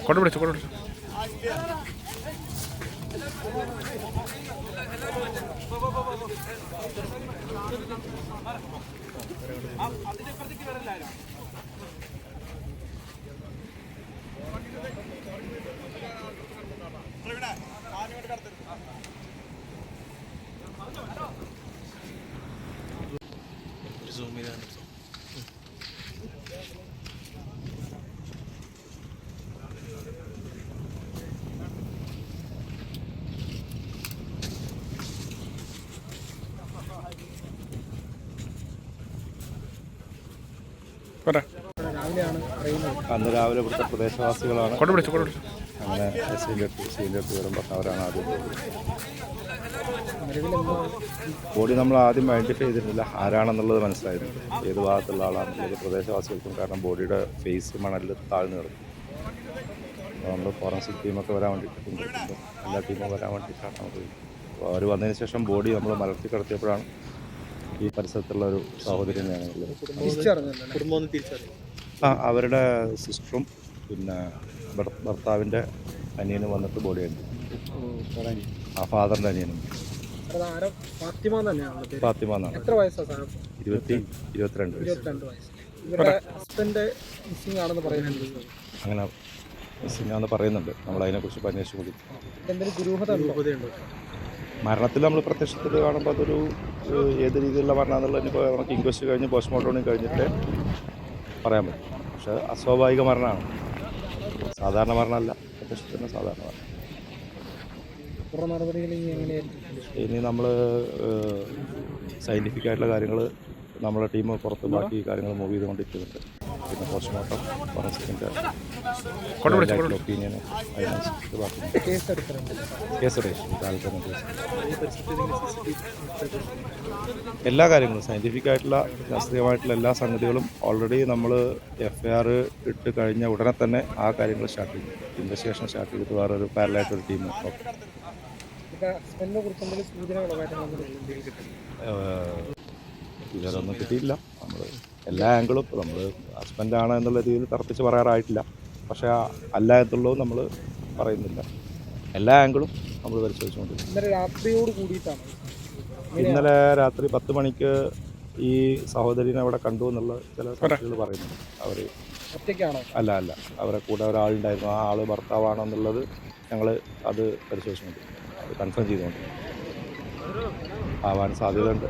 കൊണ്ട് പിടിച്ചു കൊണ്ട് പിടിച്ചു. സൂം ചെയ്താണ്. അന്ന് രാവിലെ ഇവിടുത്തെ പ്രദേശവാസികളാണ് അങ്ങനെ സീൻ്റെ അടുത്ത് വരുമ്പോൾ അവരാണ് ആദ്യം ബോഡി നമ്മൾ ആദ്യം ഐഡൻറ്റിഫൈ ചെയ്തിരുന്നില്ല ആരാണെന്നുള്ളത് മനസ്സിലായിരുന്നു, ഏത് ഭാഗത്തുള്ള ആളാണെന്നുള്ളത് പ്രദേശവാസികൾക്കും. കാരണം ബോഡിയുടെ ഫേസ് മണലിൽ താഴ്ന്നു കിടക്കും. നമ്മൾ ഫോറൻസിക് ടീമൊക്കെ വരാൻ വേണ്ടിയിട്ടുണ്ട്, എല്ലാ ടീമും വരാൻ വേണ്ടിയിട്ടാണ് നമുക്ക്. അപ്പോൾ അവർ വന്നതിന് ശേഷം ബോഡി നമ്മൾ മലർത്തി കിടത്തിയപ്പോഴാണ് ഈ പരിസരത്തുള്ള ഒരു സഹോദരനെയാണ് അവരുടെ സിസ്റ്ററും പിന്നെ ഭർത്താവിൻ്റെ അനിയനും വന്നിട്ട് ബോഡി ഉണ്ട്. ഫാദറിൻ്റെ അനിയനും ഫാത്തിമ എന്നാണ്. 22 അങ്ങനെ മിസ്സിംഗ് ആണെന്ന് പറയുന്നുണ്ട്. നമ്മളതിനെക്കുറിച്ച് അന്വേഷിച്ച് കൂടി മരണത്തിൽ നമ്മൾ പ്രത്യക്ഷത്തിൽ കാണുമ്പോൾ അതൊരു ഏത് രീതിയിലുള്ള മരണമെന്നുള്ളത് ഇപ്പോൾ നമുക്ക് ഇൻക്വസ്റ്റ് കഴിഞ്ഞ് പോസ്റ്റ്മോർട്ടം കഴിഞ്ഞിട്ട് പറയാൻ പറ്റും. പക്ഷേ അസ്വാഭാവിക മരണമാണ്, സാധാരണ മരണമല്ല. പ്രത്യക്ഷത്തിന് സാധാരണ മരണം. ഇനി നമ്മൾ സയൻറ്റിഫിക് ആയിട്ടുള്ള കാര്യങ്ങൾ നമ്മുടെ ടീം പുറത്ത് ബാക്കി കാര്യങ്ങൾ മൂവ് ചെയ്തുകൊണ്ടിരിക്കുന്നുണ്ട്. പിന്നെ പോസ്റ്റ്മോർട്ടം ഫോറൻസിക്കിൻ്റെ ഒപ്പീനിയൻ അതിനനുസരിച്ച് ബാക്കി കേസ് രജിസ്റ്റർ കാലത്ത് എല്ലാ കാര്യങ്ങളും സയൻറ്റിഫിക് ആയിട്ടുള്ള ശാസ്ത്രീയമായിട്ടുള്ള എല്ലാ സംഗതികളും ഓൾറെഡി നമ്മൾ FIR ഇട്ട് കഴിഞ്ഞ ഉടനെ തന്നെ ആ കാര്യങ്ങൾ സ്റ്റാർട്ട് ചെയ്യും. ഇൻവെസ്റ്റിഗേഷൻ സ്റ്റാർട്ട് ചെയ്തിട്ട് വേറൊരു പാരലായിട്ടൊരു ടീം ഇവരൊന്നും കിട്ടിയില്ല. നമ്മൾ എല്ലാ ആംഗിളും നമ്മൾ ഹസ്ബൻഡാണ് എന്നുള്ള രീതിയിൽ തറപ്പിച്ച് പറയാറായിട്ടില്ല. പക്ഷേ അല്ല എന്നുള്ളതും നമ്മൾ പറയുന്നില്ല. എല്ലാ ആംഗിളും നമ്മൾ പരിശോധിച്ചുകൊണ്ടിരിക്കും. ഇന്നലെ രാത്രി 10 മണിക്ക് ഈ സഹോദരിനെ അവിടെ കണ്ടു എന്നുള്ള ചില സാക്ഷികൾ പറയുന്നുണ്ട്. അവർ അല്ല അവരെ കൂടെ ഒരാളുണ്ടായിരുന്നു. ആ ആൾ ഭർത്താവാണോ എന്നുള്ളത് ഞങ്ങൾ അത് പരിശോധിച്ചുകൊണ്ടിരിക്കും, അത് കൺഫേം ചെയ്തുകൊണ്ട് ആവാൻ സാധ്യതയുണ്ട്.